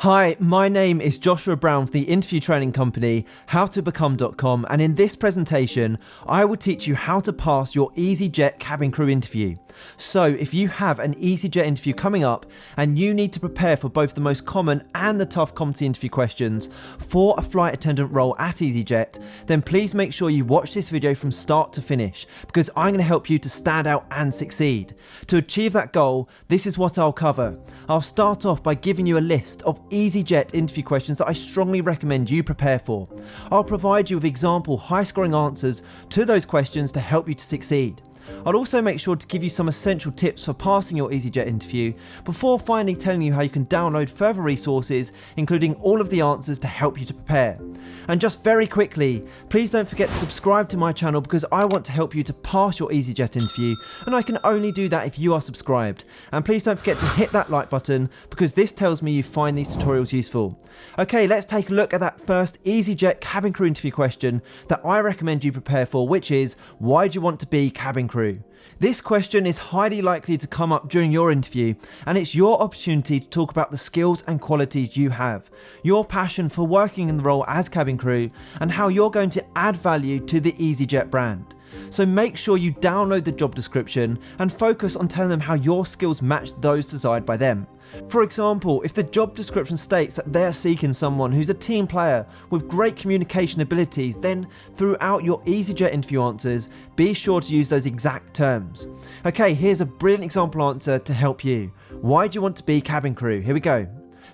Hi, my name is Joshua Brown from the interview training company howtobecome.com, and in this presentation I will teach you how to pass your easyJet cabin crew interview. So if you have an easyJet interview coming up and you need to prepare for both the most common and the tough competency interview questions for a flight attendant role at easyJet, then please make sure you watch this video from start to finish, because I'm going to help you to stand out and succeed. To achieve that goal, this is what I'll cover. I'll start off by giving you a list of easyJet interview questions that I strongly recommend you prepare for. I'll provide you with example high-scoring answers to those questions to help you to succeed. I'll also make sure to give you some essential tips for passing your easyJet interview before finally telling you how you can download further resources, including all of the answers to help you to prepare. And just very quickly, please don't forget to subscribe to my channel, because I want to help you to pass your easyJet interview, and I can only do that if you are subscribed. And please don't forget to hit that like button, because this tells me you find these tutorials useful. Okay, let's take a look at that first easyJet cabin crew interview question that I recommend you prepare for, which is, why do you want to be cabin crew? This question is highly likely to come up during your interview, and it's your opportunity to talk about the skills and qualities you have, your passion for working in the role as cabin crew, and how you're going to add value to the easyJet brand. So make sure you download the job description and focus on telling them how your skills match those desired by them. For example, if the job description states that they're seeking someone who's a team player with great communication abilities, then throughout your easyJet interview answers, be sure to use those exact terms. Okay, here's a brilliant example answer to help you. Why do you want to be cabin crew? Here we go.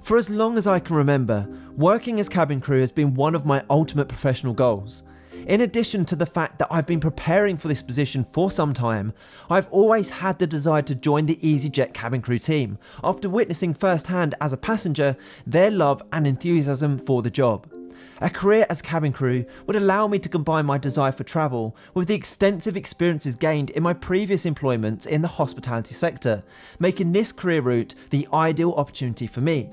For as long as I can remember, working as cabin crew has been one of my ultimate professional goals. In addition to the fact that I've been preparing for this position for some time, I've always had the desire to join the easyJet cabin crew team after witnessing firsthand as a passenger their love and enthusiasm for the job. A career as cabin crew would allow me to combine my desire for travel with the extensive experiences gained in my previous employments in the hospitality sector, making this career route the ideal opportunity for me.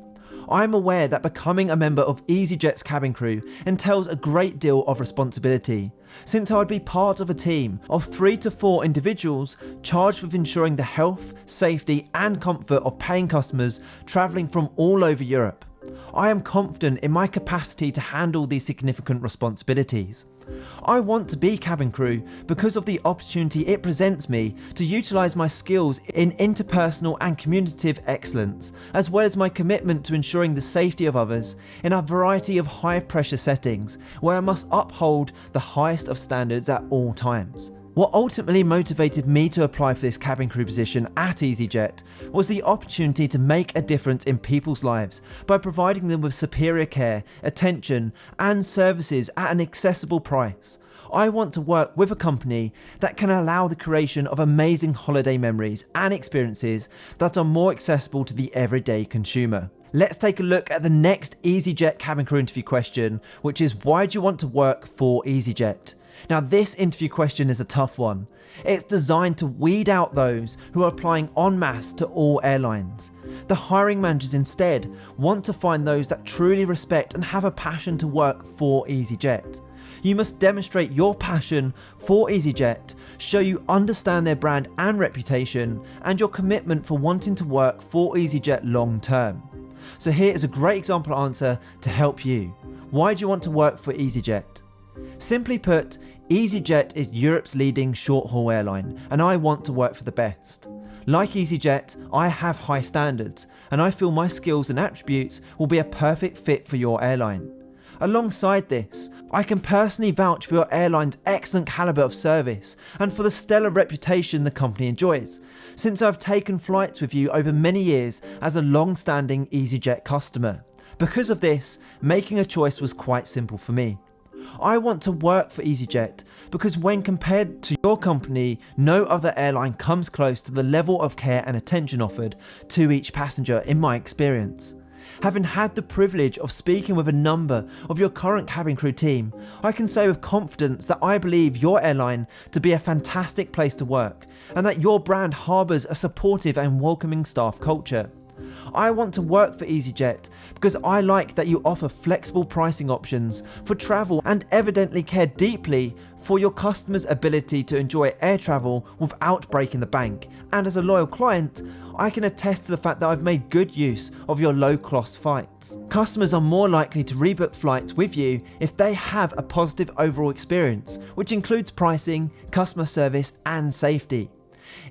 I'm aware that becoming a member of easyJet's cabin crew entails a great deal of responsibility, since I would be part of a team of 3 to 4 individuals charged with ensuring the health, safety and comfort of paying customers travelling from all over Europe. I am confident in my capacity to handle these significant responsibilities. I want to be cabin crew because of the opportunity it presents me to utilise my skills in interpersonal and communicative excellence, as well as my commitment to ensuring the safety of others in a variety of high pressure settings where I must uphold the highest of standards at all times. What ultimately motivated me to apply for this cabin crew position at easyJet was the opportunity to make a difference in people's lives by providing them with superior care, attention and services at an accessible price. I want to work with a company that can allow the creation of amazing holiday memories and experiences that are more accessible to the everyday consumer. Let's take a look at the next easyJet cabin crew interview question, which is, why do you want to work for easyJet? Now this interview question is a tough one. It's designed to weed out those who are applying en masse to all airlines. The hiring managers instead want to find those that truly respect and have a passion to work for easyJet. You must demonstrate your passion for easyJet, show you understand their brand and reputation, and your commitment for wanting to work for easyJet long term. So here is a great example answer to help you. Why do you want to work for easyJet? Simply put, easyJet is Europe's leading short-haul airline, and I want to work for the best. Like easyJet, I have high standards, and I feel my skills and attributes will be a perfect fit for your airline. Alongside this, I can personally vouch for your airline's excellent calibre of service and for the stellar reputation the company enjoys, since I've taken flights with you over many years as a long-standing easyJet customer. Because of this, making a choice was quite simple for me. I want to work for easyJet because when compared to your company, no other airline comes close to the level of care and attention offered to each passenger in my experience. Having had the privilege of speaking with a number of your current cabin crew team, I can say with confidence that I believe your airline to be a fantastic place to work, and that your brand harbours a supportive and welcoming staff culture. I want to work for easyJet because I like that you offer flexible pricing options for travel and evidently care deeply for your customers' ability to enjoy air travel without breaking the bank. And as a loyal client, I can attest to the fact that I've made good use of your low-cost flights. Customers are more likely to rebook flights with you if they have a positive overall experience, which includes pricing, customer service, and safety.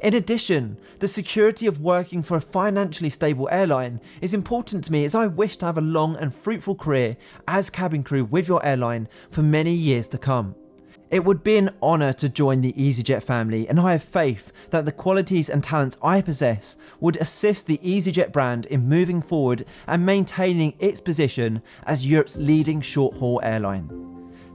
In addition, the security of working for a financially stable airline is important to me, as I wish to have a long and fruitful career as cabin crew with your airline for many years to come. It would be an honour to join the easyJet family, and I have faith that the qualities and talents I possess would assist the easyJet brand in moving forward and maintaining its position as Europe's leading short-haul airline.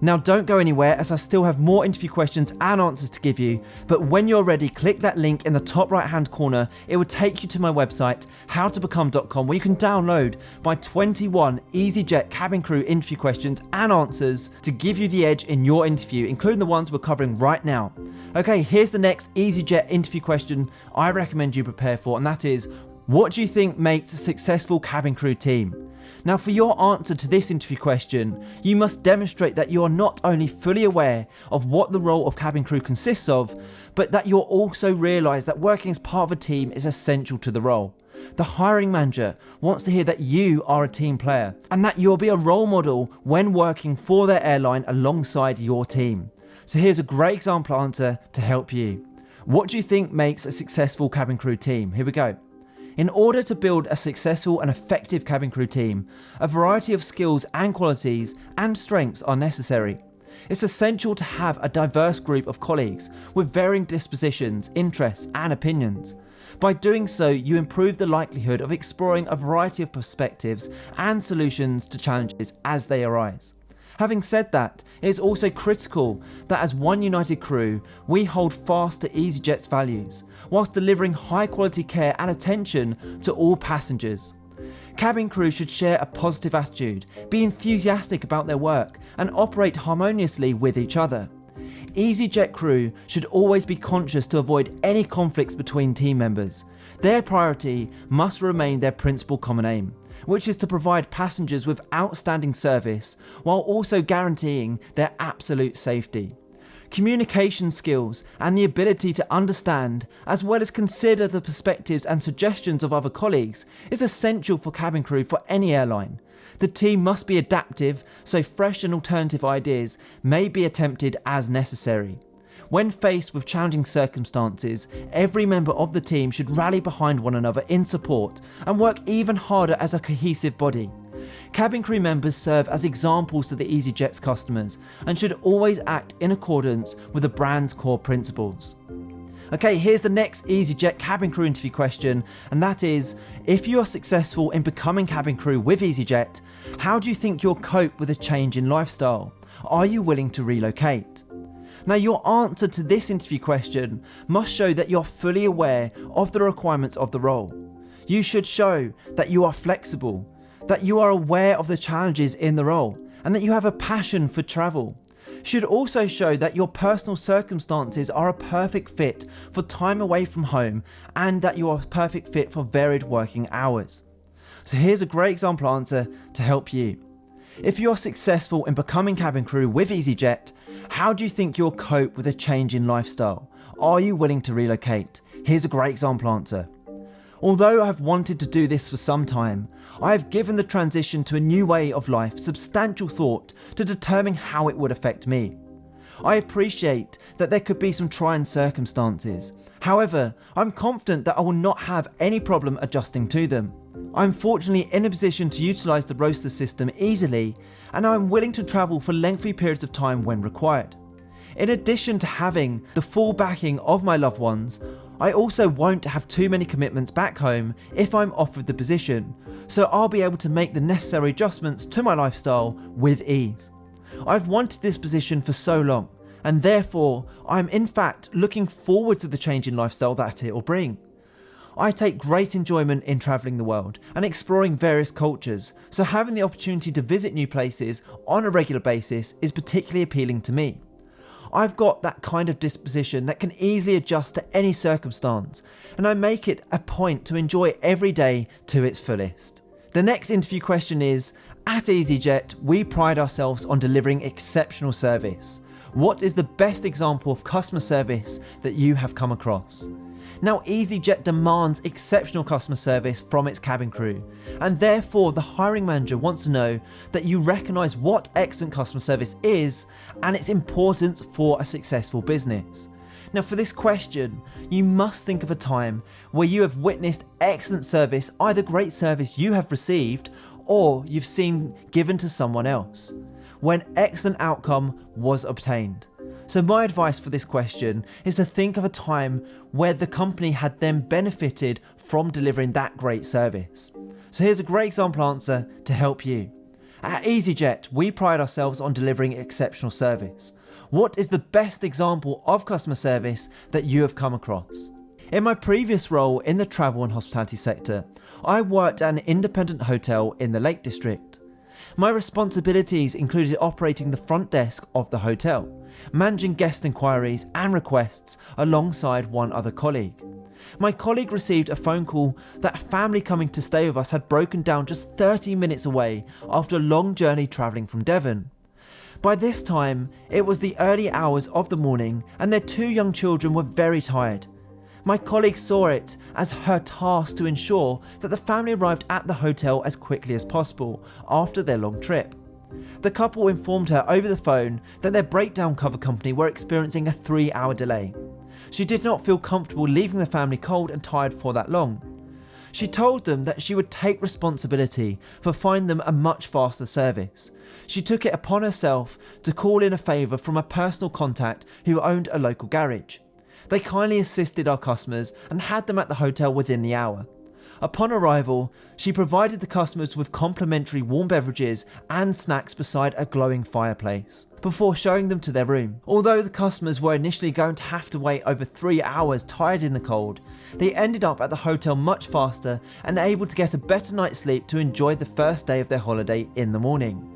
Now don't go anywhere, as I still have more interview questions and answers to give you, but when you're ready, click that link in the top right hand corner. It will take you to my website, howtobecome.com, where you can download my 21 easyJet cabin crew interview questions and answers to give you the edge in your interview, including the ones we're covering right now. Okay, here's the next easyJet interview question I recommend you prepare for, and that is, what do you think makes a successful cabin crew team? Now, for your answer to this interview question, you must demonstrate that you are not only fully aware of what the role of cabin crew consists of, but that you'll also realise that working as part of a team is essential to the role. The hiring manager wants to hear that you are a team player and that you'll be a role model when working for their airline alongside your team. So here's a great example answer to help you. What do you think makes a successful cabin crew team? Here we go. In order to build a successful and effective cabin crew team, a variety of skills and qualities and strengths are necessary. It's essential to have a diverse group of colleagues with varying dispositions, interests, and opinions. By doing so, you improve the likelihood of exploring a variety of perspectives and solutions to challenges as they arise. Having said that, it is also critical that as one united crew, we hold fast to easyJet's values, whilst delivering high quality care and attention to all passengers. Cabin crew should share a positive attitude, be enthusiastic about their work, and operate harmoniously with each other. easyJet crew should always be conscious to avoid any conflicts between team members. Their priority must remain their principal common aim, which is to provide passengers with outstanding service while also guaranteeing their absolute safety. Communication skills and the ability to understand as well as consider the perspectives and suggestions of other colleagues is essential for cabin crew for any airline. The team must be adaptive, so fresh and alternative ideas may be attempted as necessary. When faced with challenging circumstances, every member of the team should rally behind one another in support and work even harder as a cohesive body. Cabin crew members serve as examples to the easyJet's customers and should always act in accordance with the brand's core principles. Okay, here's the next easyJet cabin crew interview question, and that is, if you are successful in becoming cabin crew with easyJet, how do you think you'll cope with a change in lifestyle? Are you willing to relocate? Now, your answer to this interview question must show that you're fully aware of the requirements of the role. You should show that you are flexible, that you are aware of the challenges in the role, and that you have a passion for travel. Should also show that your personal circumstances are a perfect fit for time away from home and that you are a perfect fit for varied working hours. So here's a great example answer to help you. If you are successful in becoming cabin crew with easyJet, how do you think you'll cope with a change in lifestyle? Are you willing to relocate? Here's a great example answer. Although I have wanted to do this for some time, I have given the transition to a new way of life substantial thought to determine how it would affect me. I appreciate that there could be some trying circumstances. However, I'm confident that I will not have any problem adjusting to them. I'm fortunately in a position to utilise the roster system easily, and I'm willing to travel for lengthy periods of time when required. In addition to having the full backing of my loved ones, I also won't have too many commitments back home if I'm offered the position, so I'll be able to make the necessary adjustments to my lifestyle with ease. I've wanted this position for so long, and therefore I'm in fact looking forward to the change in lifestyle that it will bring. I take great enjoyment in travelling the world and exploring various cultures, so having the opportunity to visit new places on a regular basis is particularly appealing to me. I've got that kind of disposition that can easily adjust to any circumstance, and I make it a point to enjoy every day to its fullest. The next interview question is, at easyJet, we pride ourselves on delivering exceptional service. What is the best example of customer service that you have come across? Now, easyJet demands exceptional customer service from its cabin crew, and therefore the hiring manager wants to know that you recognise what excellent customer service is and its importance for a successful business. Now, for this question, you must think of a time where you have witnessed excellent service, either great service you have received or you've seen given to someone else, when excellent outcome was obtained. So my advice for this question is to think of a time where the company had then benefited from delivering that great service. So here's a great example answer to help you. At easyJet, we pride ourselves on delivering exceptional service. What is the best example of customer service that you have come across? In my previous role in the travel and hospitality sector, I worked at an independent hotel in the Lake District. My responsibilities included operating the front desk of the hotel, managing guest inquiries and requests alongside one other colleague. My colleague received a phone call that a family coming to stay with us had broken down just 30 minutes away after a long journey travelling from Devon. By this time, it was the early hours of the morning and their 2 young children were very tired. My colleague saw it as her task to ensure that the family arrived at the hotel as quickly as possible after their long trip. The couple informed her over the phone that their breakdown cover company were experiencing a 3-hour delay. She did not feel comfortable leaving the family cold and tired for that long. She told them that she would take responsibility for finding them a much faster service. She took it upon herself to call in a favour from a personal contact who owned a local garage. They kindly assisted our customers and had them at the hotel within the hour. Upon arrival, she provided the customers with complimentary warm beverages and snacks beside a glowing fireplace, before showing them to their room. Although the customers were initially going to have to wait over 3 hours tired in the cold, they ended up at the hotel much faster and able to get a better night's sleep to enjoy the first day of their holiday in the morning.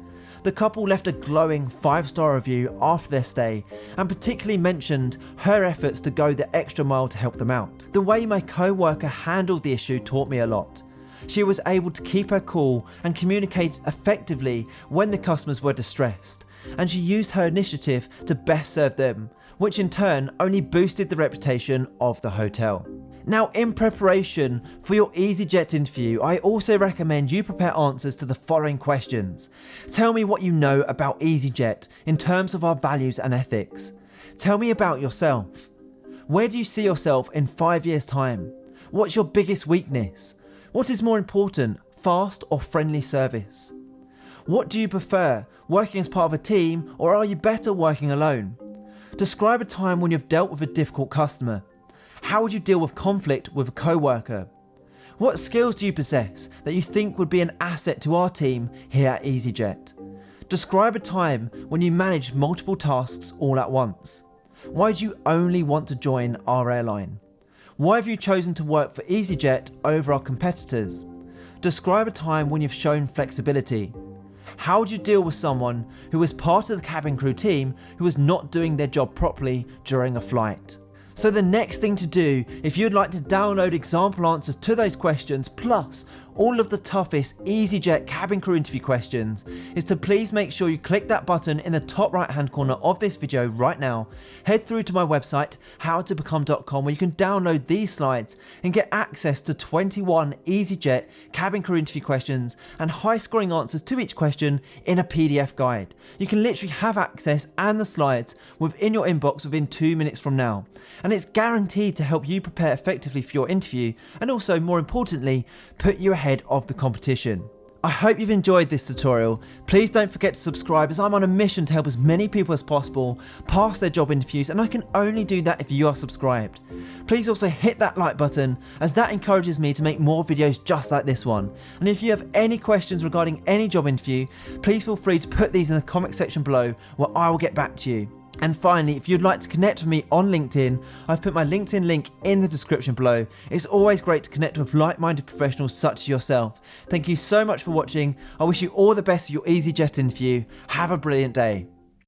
The couple left a glowing 5-star review after their stay and particularly mentioned her efforts to go the extra mile to help them out. The way my co-worker handled the issue taught me a lot. She was able to keep her cool and communicate effectively when the customers were distressed, and she used her initiative to best serve them, which in turn only boosted the reputation of the hotel. Now, in preparation for your easyJet interview, I also recommend you prepare answers to the following questions. Tell me what you know about easyJet in terms of our values and ethics. Tell me about yourself. Where do you see yourself in 5 years' time? What's your biggest weakness? What is more important, fast or friendly service? What do you prefer, working as part of a team, or are you better working alone? Describe a time when you've dealt with a difficult customer. How would you deal with conflict with a co-worker? What skills do you possess that you think would be an asset to our team here at easyJet? Describe a time when you managed multiple tasks all at once. Why do you only want to join our airline? Why have you chosen to work for easyJet over our competitors? Describe a time when you've shown flexibility. How would you deal with someone who was part of the cabin crew team who was not doing their job properly during a flight? So the next thing to do, if you'd like to download example answers to those questions, plus all of the toughest easyJet cabin crew interview questions, is to please make sure you click that button in the top right hand corner of this video right now. Head through to my website, howtobecome.com, where you can download these slides and get access to 21 easyJet cabin crew interview questions and high scoring answers to each question in a PDF guide. You can literally have access and the slides within your inbox within 2 minutes from now. And it's guaranteed to help you prepare effectively for your interview and also, more importantly, put you ahead of the competition. I hope you've enjoyed this tutorial. Please don't forget to subscribe, as I'm on a mission to help as many people as possible pass their job interviews, and I can only do that if you are subscribed. Please also hit that like button, as that encourages me to make more videos just like this one. And if you have any questions regarding any job interview, please feel free to put these in the comment section below, where I will get back to you. And finally, if you'd like to connect with me on LinkedIn, I've put my LinkedIn link in the description below. It's always great to connect with like-minded professionals such as yourself. Thank you so much for watching. I wish you all the best for your easyJet interview. Have a brilliant day.